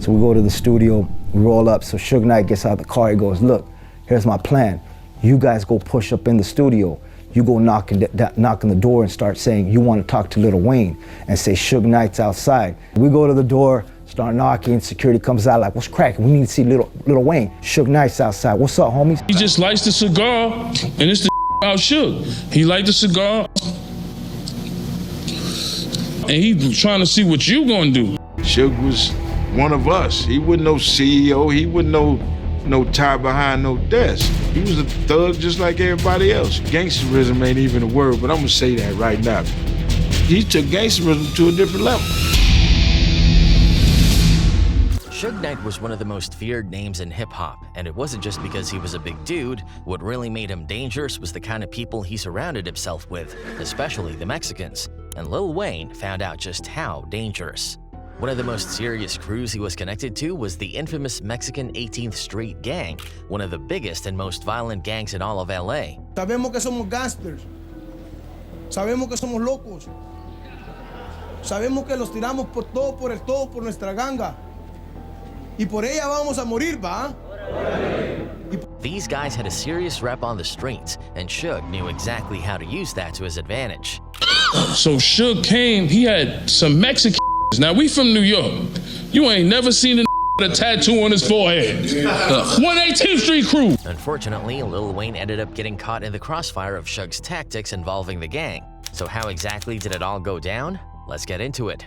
So we go to the studio, we roll up. So Suge Knight gets out of the car, he goes, look, here's my plan. You guys go push up in the studio. You go knock on the door and start saying you want to talk to Lil Wayne and say Suge Knight's outside. We go to the door, start knocking, security comes out like, what's cracking? We need to see Lil Wayne. Suge Knight's outside. What's up, homies? He just lights the cigar and it's the out Suge. He light the cigar and he trying to see what you gonna do. Suge was one of us. He wasn't no CEO. He wasn't no tie behind no desk. He was a thug just like everybody else. Gangsterism ain't even a word, but I'm gonna say that right now. He took gangsterism to a different level. Suge Knight was one of the most feared names in hip-hop, and it wasn't just because he was a big dude. What really made him dangerous was the kind of people he surrounded himself with, especially the Mexicans. And Lil Wayne found out just how dangerous. One of the most serious crews he was connected to was the infamous Mexican 18th Street Gang, one of the biggest and most violent gangs in all of LA. Sabemos que somos gangsters. Sabemos que somos locos. Sabemos que los tiramos por todo por nuestra ganga. Y por ella vamos a morir, ¿va? These guys had a serious rep on the streets, and Suge knew exactly how to use that to his advantage. So Suge came, he had some Mexican. Now we from New York. You ain't never seen a with a tattoo on his forehead. 118th Street crew. Unfortunately, Lil Wayne ended up getting caught in the crossfire of Suge's tactics involving the gang. So how exactly did it all go down? Let's get into it.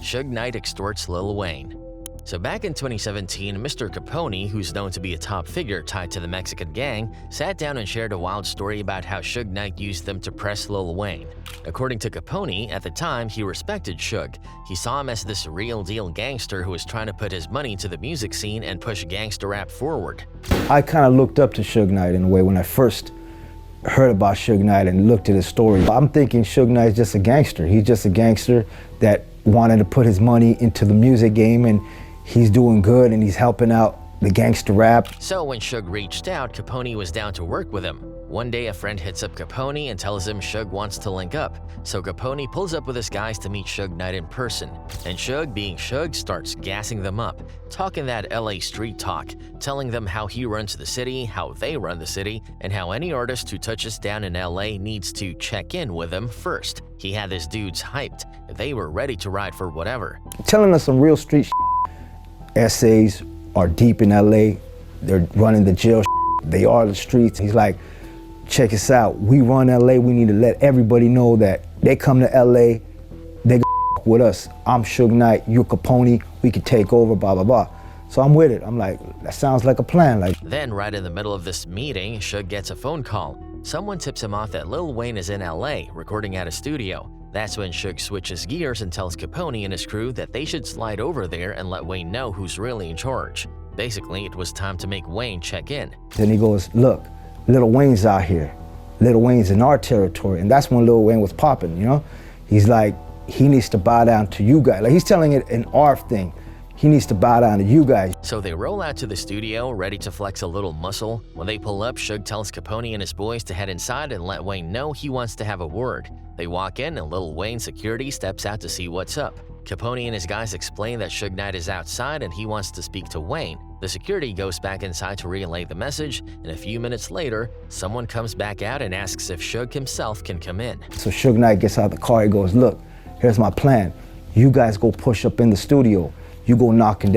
Suge Knight extorts Lil Wayne. So back in 2017, Mr. Capone, who's known to be a top figure tied to the Mexican gang, sat down and shared a wild story about how Suge Knight used them to press Lil Wayne. According to Capone, at the time, he respected Suge. He saw him as this real-deal gangster who was trying to put his money to the music scene and push gangster rap forward. I kind of looked up to Suge Knight in a way when I first heard about Suge Knight and looked at his story. I'm thinking Suge Knight's just a gangster. He's just a gangster that wanted to put his money into the music game, and he's doing good and he's helping out the gangster rap. So when Suge reached out, Capone was down to work with him. One day a friend hits up Capone and tells him Suge wants to link up. So Capone pulls up with his guys to meet Suge Knight in person. And Suge, being Suge, starts gassing them up, talking that LA street talk, telling them how he runs the city, how they run the city, and how any artist who touches down in LA needs to check in with him first. He had his dudes hyped. They were ready to ride for whatever. Telling us some real street essays are deep in LA. They're running the jail. They are the streets. He's like, check us out. We run LA. We need to let everybody know that they come to LA, they with us. I'm Suge Knight, you're Capone. We could take over, blah, blah, blah. So I'm with it. I'm like, that sounds like a plan. Then right in the middle of this meeting, Suge gets a phone call. Someone tips him off that Lil Wayne is in LA, recording at a studio. That's when Suge switches gears and tells Capone and his crew that they should slide over there and let Wayne know who's really in charge. Basically, it was time to make Wayne check in. Then he goes, look, Lil Wayne's out here. Lil Wayne's in our territory. And that's when Lil Wayne was popping, you know? He's like, he needs to bow down to you guys. Like, he's telling it an ARF thing. He needs to bow down to you guys. So they roll out to the studio, ready to flex a little muscle. When they pull up, Suge tells Capone and his boys to head inside and let Wayne know he wants to have a word. They walk in and Lil Wayne's security steps out to see what's up. Capone and his guys explain that Suge Knight is outside and he wants to speak to Wayne. The security goes back inside to relay the message, and a few minutes later, someone comes back out and asks if Suge himself can come in. So Suge Knight gets out of the car, he goes, look, here's my plan. You guys go push up in the studio. You go knock on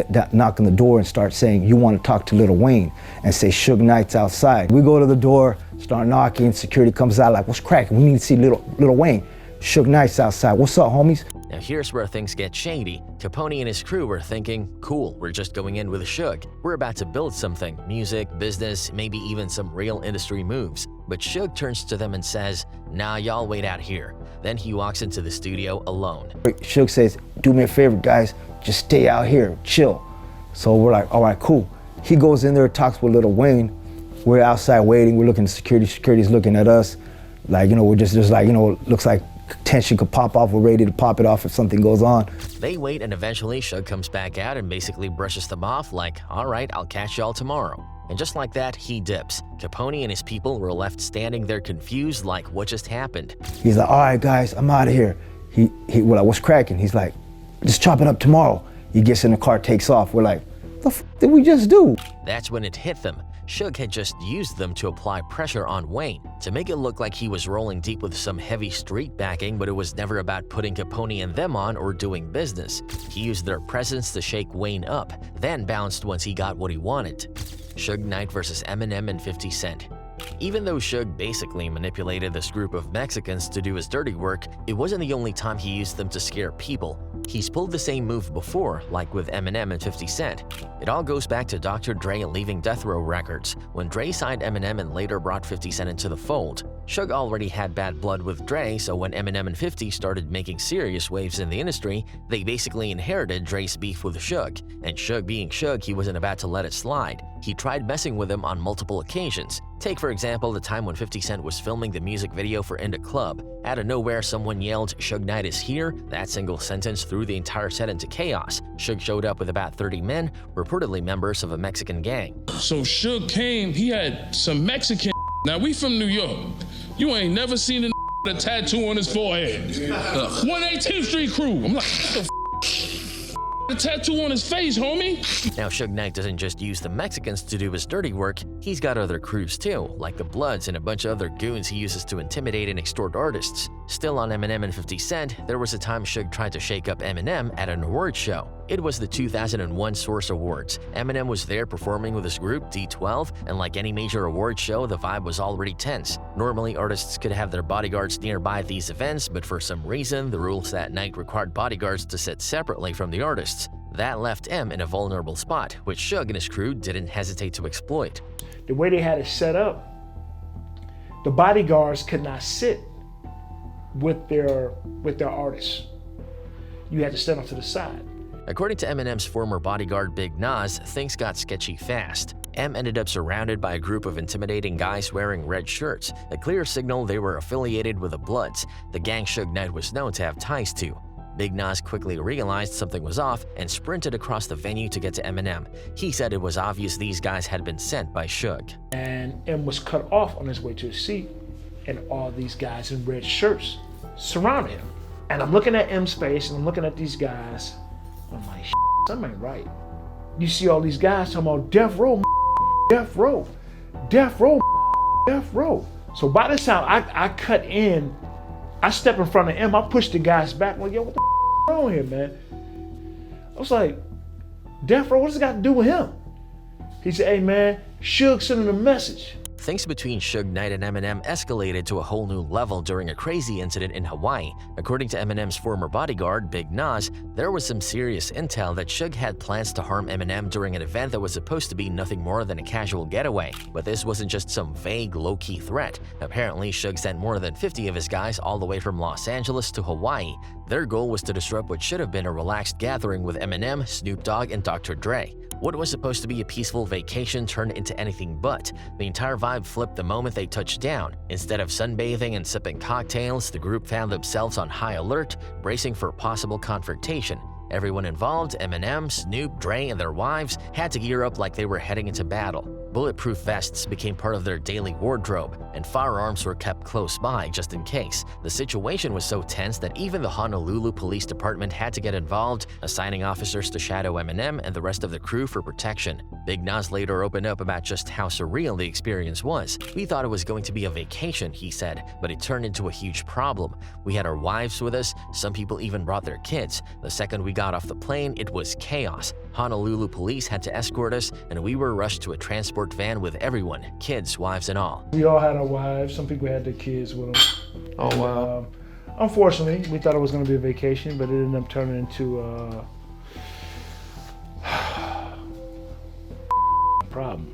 the door and start saying you want to talk to Lil Wayne and say Suge Knight's outside. We go to the door, start knocking, security comes out like, what's cracking? We need to see Lil Wayne. Suge Knight's outside. What's up, homies? Now here's where things get shady. Capone and his crew were thinking, cool, we're just going in with Suge. We're about to build something, music, business, maybe even some real industry moves. But Suge turns to them and says, nah, y'all wait out here. Then he walks into the studio alone. Suge says, do me a favor, guys, just stay out here, chill. So we're like, all right, cool. He goes in there, talks with Lil Wayne. We're outside waiting, we're looking at security, security's looking at us. Like, you know, we're just like, you know, looks like tension could pop off. We're ready to pop it off if something goes on. They wait, and eventually Suge comes back out and basically brushes them off like, all right, I'll catch y'all tomorrow. And just like that, he dips. Capone and his people were left standing there confused like, what just happened? He's like, all right, guys, I'm out of here. We're like, what's cracking? He's like, just chop it up tomorrow. He gets in the car, takes off. We're like, the f did we just do? That's when it hit them. Shug had just used them to apply pressure on Wayne, to make it look like he was rolling deep with some heavy street backing, but it was never about putting Capone and them on or doing business. He used their presence to shake Wayne up, then bounced once he got what he wanted. Suge Knight versus Eminem and 50 Cent. Even though Shug basically manipulated this group of Mexicans to do his dirty work, it wasn't the only time he used them to scare people. He's pulled the same move before, like with Eminem and 50 Cent. It all goes back to Dr. Dre leaving Death Row Records, when Dre signed Eminem and later brought 50 Cent into the fold. Shug already had bad blood with Dre, so when Eminem and 50 started making serious waves in the industry, they basically inherited Dre's beef with Shug. And Shug being Shug, he wasn't about to let it slide. He tried messing with him on multiple occasions. Take for example the time when 50 Cent was filming the music video for In Da Club. Out of nowhere, someone yelled, "Suge Knight is here." That single sentence threw the entire set into chaos. Shug showed up with about 30 men, reportedly members of a Mexican gang. So Suge came, he had some Mexican. Now we from New York. You ain't never seen a with a tattoo on his forehead. 118th Street crew. I'm like, what the f? The tattoo on his face, homie. Now, Suge Knight doesn't just use the Mexicans to do his dirty work, he's got other crews too, like the Bloods and a bunch of other goons he uses to intimidate and extort artists. Still on Eminem and 50 Cent, there was a time Suge tried to shake up Eminem at an awards show. It was the 2001 Source Awards. Eminem was there performing with his group, D12, and like any major award show, the vibe was already tense. Normally, artists could have their bodyguards nearby at these events, but for some reason, the rules that night required bodyguards to sit separately from the artists. That left M in a vulnerable spot, which Suge and his crew didn't hesitate to exploit. The way they had it set up, the bodyguards could not sit with their artists. You had to stand off to the side. According to Eminem's former bodyguard Big Nas, things got sketchy fast. M ended up surrounded by a group of intimidating guys wearing red shirts, a clear signal they were affiliated with the Bloods, the gang Suge Knight was known to have ties to. Big Nas quickly realized something was off and sprinted across the venue to get to Eminem. He said it was obvious these guys had been sent by Suge. And M was cut off on his way to his seat, and all these guys in red shirts surrounded him. And I'm looking at M's face, and I'm looking at these guys. I'm like, something ain't right. You see all these guys talking about death row, death row, death row, death row. So by this time, I cut in. I step in front of M, I push the guys back. I'm like, yo, what the wrong here, man? I was like, death row, what does it got to do with him? He said, hey, man, Suge sent him a message. Things between Suge Knight and Eminem escalated to a whole new level during a crazy incident in Hawaii. According to Eminem's former bodyguard, Big Nas, there was some serious intel that Suge had plans to harm Eminem during an event that was supposed to be nothing more than a casual getaway. But this wasn't just some vague, low-key threat. Apparently, Suge sent more than 50 of his guys all the way from Los Angeles to Hawaii. Their goal was to disrupt what should have been a relaxed gathering with Eminem, Snoop Dogg, and Dr. Dre. What was supposed to be a peaceful vacation turned into anything but. The entire vibe flipped the moment they touched down. Instead of sunbathing and sipping cocktails, the group found themselves on high alert, bracing for possible confrontation. Everyone involved, Eminem, Snoop, Dre, and their wives, had to gear up like they were heading into battle. Bulletproof vests became part of their daily wardrobe, and firearms were kept close by just in case. The situation was so tense that even the Honolulu Police Department had to get involved, assigning officers to shadow Eminem and the rest of the crew for protection. Big Nas later opened up about just how surreal the experience was. "We thought it was going to be a vacation," he said, "but it turned into a huge problem. We had our wives with us, some people even brought their kids. The second we got off the plane, it was chaos. Honolulu police had to escort us, and we were rushed to a transport van with everyone, kids, wives, and all." We all had our wives. Some people had their kids with them. Oh, wow. Unfortunately, we thought it was going to be a vacation, but it ended up turning into a problem.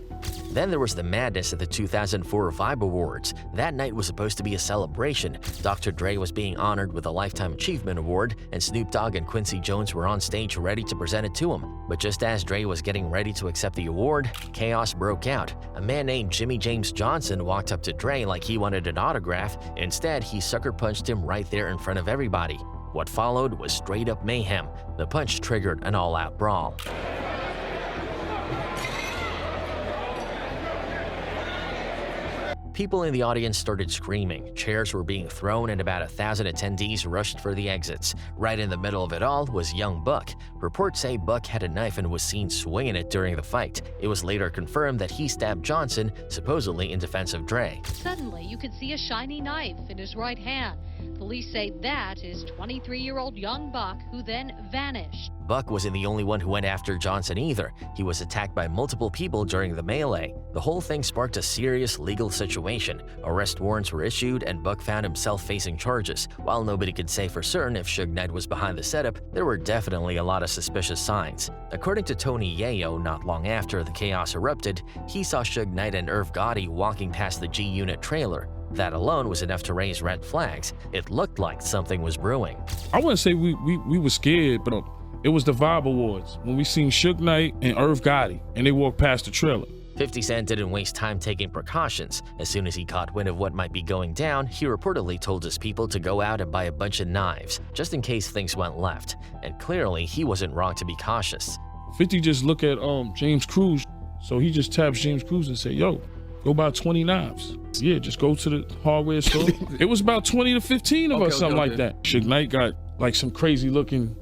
Then there was the madness at the 2004 Vibe Awards. That night was supposed to be a celebration. Dr. Dre was being honored with a Lifetime Achievement Award, and Snoop Dogg and Quincy Jones were on stage ready to present it to him. But just as Dre was getting ready to accept the award, chaos broke out. A man named Jimmy James Johnson walked up to Dre like he wanted an autograph. Instead, he sucker punched him right there in front of everybody. What followed was straight-up mayhem. The punch triggered an all-out brawl. People in the audience started screaming, chairs were being thrown, and about 1,000 attendees rushed for the exits. Right in the middle of it all was young Buck. Reports say Buck had a knife and was seen swinging it during the fight. It was later confirmed that he stabbed Johnson, supposedly in defense of Dre. Suddenly, you could see a shiny knife in his right hand. Police say that is 23-year-old young Buck, who then vanished. Buck wasn't the only one who went after Johnson either. He was attacked by multiple people during the melee. The whole thing sparked a serious legal situation. Arrest warrants were issued and Buck found himself facing charges. While nobody could say for certain if Suge Knight was behind the setup, there were definitely a lot of suspicious signs. According to Tony Yayo, not long after the chaos erupted, he saw Suge Knight and Irv Gotti walking past the G-Unit trailer. That alone was enough to raise red flags. It looked like something was brewing. I wouldn't say we were scared, but it was the Vibe Awards when we seen Suge Knight and Irv Gotti, and they walked past the trailer. 50 Cent didn't waste time taking precautions. As soon as he caught wind of what might be going down, he reportedly told his people to go out and buy a bunch of knives, just in case things went left. And clearly, he wasn't wrong to be cautious. 50 just look at James Cruz, so he just taps James Cruz and say, yo, go buy 20 knives. Yeah, just go to the hardware store. It was about 20 to 15 of us, something like that. Suge Knight got like some crazy looking,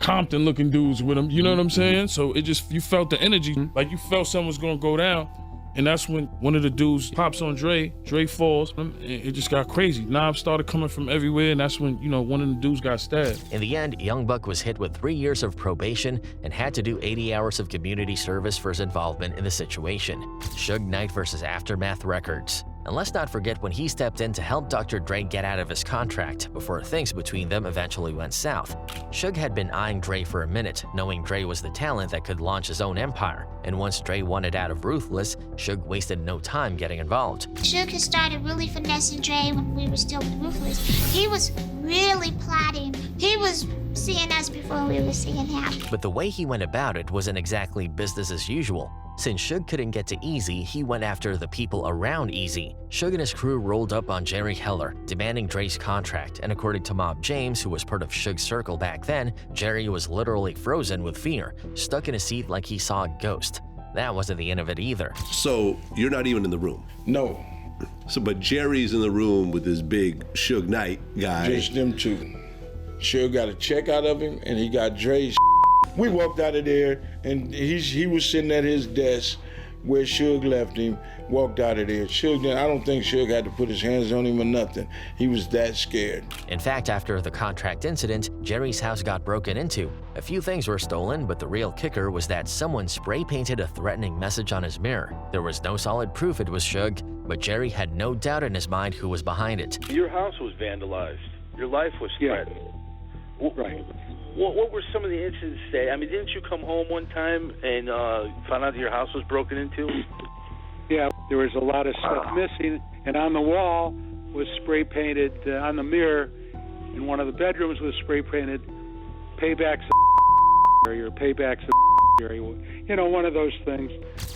Compton looking dudes with him, you know what I'm saying? So it just, you felt the energy, like you felt something was gonna go down. And that's when one of the dudes pops on Dre falls, and it just got crazy. Knives started coming from everywhere, and that's when, one of the dudes got stabbed. In the end, Young Buck was hit with 3 years of probation and had to do 80 hours of community service for his involvement in the situation. Suge Knight versus Aftermath Records. And let's not forget when he stepped in to help Dr. Dre get out of his contract before things between them eventually went south. Suge had been eyeing Dre for a minute, knowing Dre was the talent that could launch his own empire. And once Dre wanted out of Ruthless, Suge wasted no time getting involved. Suge had started really finessing Dre when we were still with Ruthless. He was really plotting. He was seeing us before we were seeing him. But the way he went about it wasn't exactly business as usual. Since Suge couldn't get to Easy, he went after the people around Easy. Suge and his crew rolled up on Jerry Heller, demanding Dre's contract, and according to Mob James, who was part of Suge's circle back then, Jerry was literally frozen with fear, stuck in a seat like he saw a ghost. That wasn't the end of it either. So you're not even in the room? No. So, but Jerry's in the room with this big Suge Knight guy. Just them two. Suge got a check out of him, and he got Dre's. We walked out of there, and he was sitting at his desk where Suge left him, walked out of there. Suge, I don't think Suge had to put his hands on him or nothing. He was that scared. In fact, after the contract incident, Jerry's house got broken into. A few things were stolen, but the real kicker was that someone spray-painted a threatening message on his mirror. There was no solid proof it was Suge, but Jerry had no doubt in his mind who was behind it. Your house was vandalized. Your life was threatened. Right. What were some of the incidents that, didn't you come home one time and found out that your house was broken into? Yeah, there was a lot of stuff missing, and on the wall was spray painted, on the mirror in one of the bedrooms was spray painted, paybacks area, paybacks area, one of those things.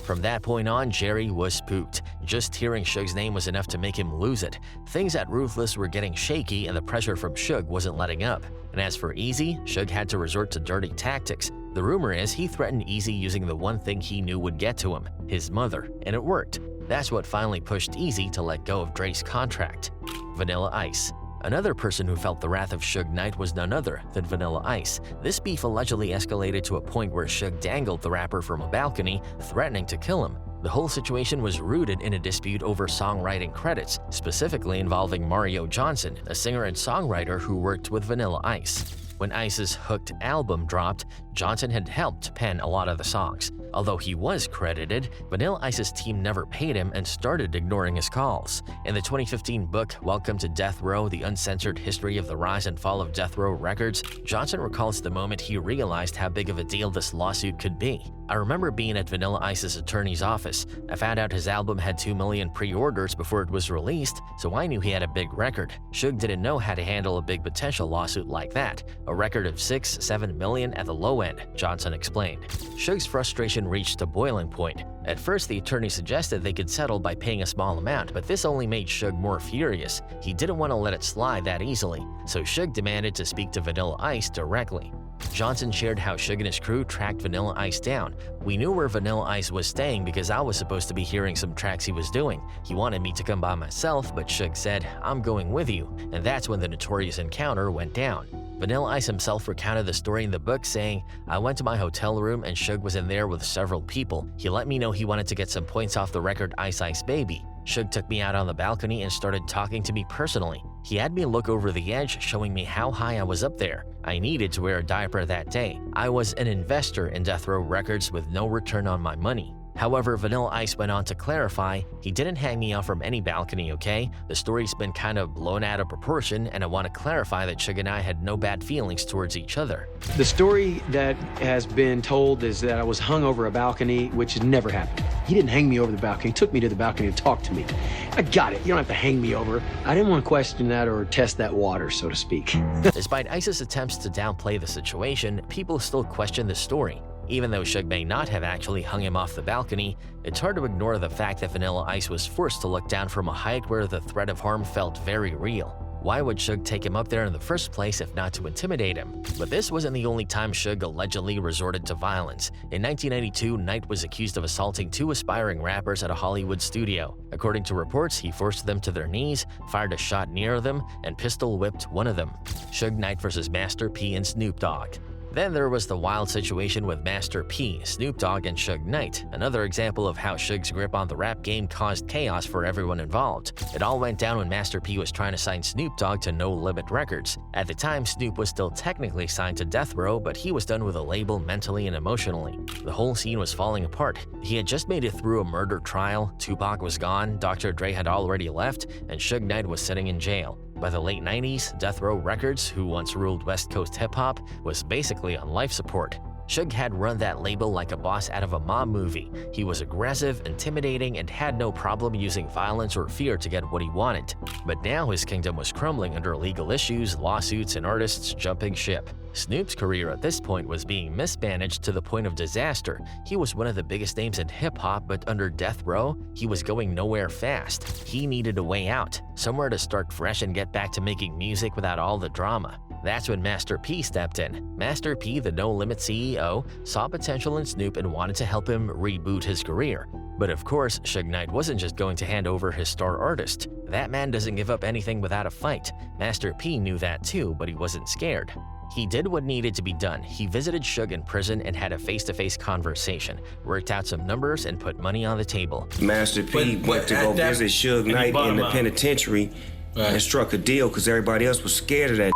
From that point on, Jerry was spooked. Just hearing Suge's name was enough to make him lose it. Things at Ruthless were getting shaky and the pressure from Suge wasn't letting up. And as for Easy, Suge had to resort to dirty tactics. The rumor is he threatened Easy using the one thing he knew would get to him, his mother, and it worked. That's what finally pushed Easy to let go of Dre's contract. Vanilla Ice. Another person who felt the wrath of Suge Knight was none other than Vanilla Ice. This beef allegedly escalated to a point where Suge dangled the rapper from a balcony, threatening to kill him. The whole situation was rooted in a dispute over songwriting credits, specifically involving Mario Johnson, a singer and songwriter who worked with Vanilla Ice. When Ice's Hooked album dropped, Johnson had helped pen a lot of the songs. Although he was credited, Vanilla Ice's team never paid him and started ignoring his calls. In the 2015 book, Welcome to Death Row, The Uncensored History of the Rise and Fall of Death Row Records, Johnson recalls the moment he realized how big of a deal this lawsuit could be. I remember being at Vanilla Ice's attorney's office. I found out his album had 2 million pre-orders before it was released, so I knew he had a big record. Suge didn't know how to handle a big potential lawsuit like that. A record of 6-7 million at the low end, Johnson explained. Suge's frustration reached a boiling point. At first, the attorney suggested they could settle by paying a small amount, but this only made Suge more furious. He didn't want to let it slide that easily, so Suge demanded to speak to Vanilla Ice directly. Johnson shared how Suge and his crew tracked Vanilla Ice down. "We knew where Vanilla Ice was staying because I was supposed to be hearing some tracks he was doing. He wanted me to come by myself, but Suge said, 'I'm going with you,' and that's when the notorious encounter went down." Vanilla Ice himself recounted the story in the book, saying, "I went to my hotel room and Suge was in there with several people. He let me know he wanted to get some points off the record Ice Ice Baby. Suge took me out on the balcony and started talking to me personally. He had me look over the edge, showing me how high I was up there. I needed to wear a diaper that day. I was an investor in Death Row Records with no return on my money." However, Vanilla Ice went on to clarify, "He didn't hang me out from any balcony, okay? The story's been kind of blown out of proportion, and I want to clarify that Suge and I had no bad feelings towards each other." The story that has been told is that I was hung over a balcony, which has never happened. He didn't hang me over the balcony. He took me to the balcony to talk to me. I got it. You don't have to hang me over. I didn't want to question that or test that water, so to speak. Despite Ice's attempts to downplay the situation, people still question the story. Even though Suge may not have actually hung him off the balcony, it's hard to ignore the fact that Vanilla Ice was forced to look down from a height where the threat of harm felt very real. Why would Suge take him up there in the first place if not to intimidate him? But this wasn't the only time Suge allegedly resorted to violence. In 1992, Knight was accused of assaulting 2 aspiring rappers at a Hollywood studio. According to reports, he forced them to their knees, fired a shot near them, and pistol whipped one of them. Suge Knight vs. Master P and Snoop Dogg. Then there was the wild situation with Master P, Snoop Dogg, and Suge Knight, another example of how Suge's grip on the rap game caused chaos for everyone involved. It all went down when Master P was trying to sign Snoop Dogg to No Limit Records. At the time, Snoop was still technically signed to Death Row, but he was done with a label mentally and emotionally. The whole scene was falling apart. He had just made it through a murder trial, Tupac was gone, Dr. Dre had already left, and Suge Knight was sitting in jail. By the late 90s, Death Row Records, who once ruled West Coast hip-hop, was basically on life support. Suge had run that label like a boss out of a mob movie. He was aggressive, intimidating, and had no problem using violence or fear to get what he wanted. But now his kingdom was crumbling under legal issues, lawsuits, and artists jumping ship. Snoop's career at this point was being mismanaged to the point of disaster. He was one of the biggest names in hip-hop, but under Death Row, he was going nowhere fast. He needed a way out, somewhere to start fresh and get back to making music without all the drama. That's when Master P stepped in. Master P, the No Limit CEO, saw potential in Snoop and wanted to help him reboot his career. But of course, Suge Knight wasn't just going to hand over his star artist. That man doesn't give up anything without a fight. Master P knew that too, but he wasn't scared. He did what needed to be done. He visited Suge in prison and had a face-to-face conversation, worked out some numbers, and put money on the table. Master P went to go visit Suge Knight in the penitentiary and struck a deal because everybody else was scared of that.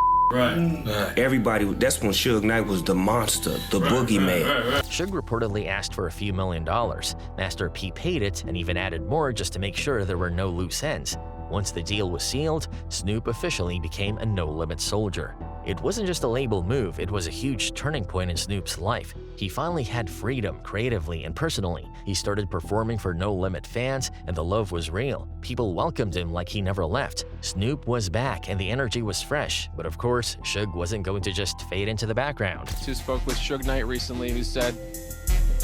Everybody, that's when Suge Knight was the monster, the boogeyman. Suge reportedly asked for a few $1 million. Master P paid it and even added more just to make sure there were no loose ends. Once the deal was sealed, Snoop officially became a no-limit soldier. It wasn't just a label move, it was a huge turning point in Snoop's life. He finally had freedom, creatively and personally. He started performing for No Limit fans, and the love was real. People welcomed him like he never left. Snoop was back, and the energy was fresh. But of course, Suge wasn't going to just fade into the background. Who spoke with Suge Knight recently, who said,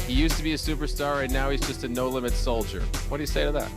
he used to be a superstar, and now he's just a No Limit soldier. What do you say to that?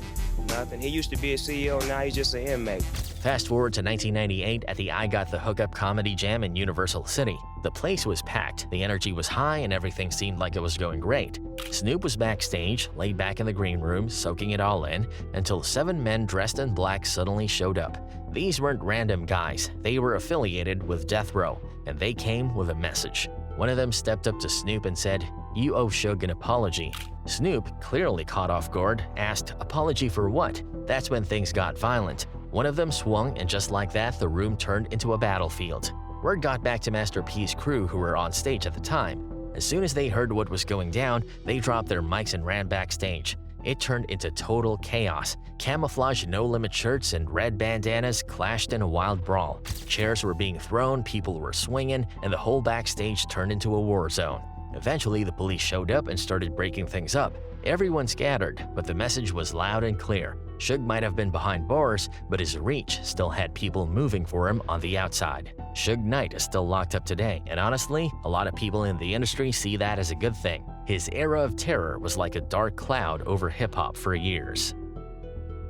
Nothing. He used to be a CEO, now he's just an inmate. Fast forward to 1998 at the I Got the Hookup Comedy Jam in Universal City. The place was packed, the energy was high, and everything seemed like it was going great. Snoop was backstage, laid back in the green room, soaking it all in, until 7 men dressed in black suddenly showed up. These weren't random guys, they were affiliated with Death Row, and they came with a message. One of them stepped up to Snoop and said, "You owe Suge an apology." Snoop, clearly caught off guard, asked, "Apology for what?" That's when things got violent. One of them swung, and just like that, the room turned into a battlefield. Word got back to Master P's crew who were on stage at the time. As soon as they heard what was going down, they dropped their mics and ran backstage. It turned into total chaos. Camouflage No Limit shirts and red bandanas clashed in a wild brawl. Chairs were being thrown, people were swinging, and the whole backstage turned into a war zone. Eventually, the police showed up and started breaking things up. Everyone scattered, but the message was loud and clear. Suge might have been behind bars, but his reach still had people moving for him on the outside. Suge Knight is still locked up today, and honestly, a lot of people in the industry see that as a good thing. His era of terror was like a dark cloud over hip-hop for years.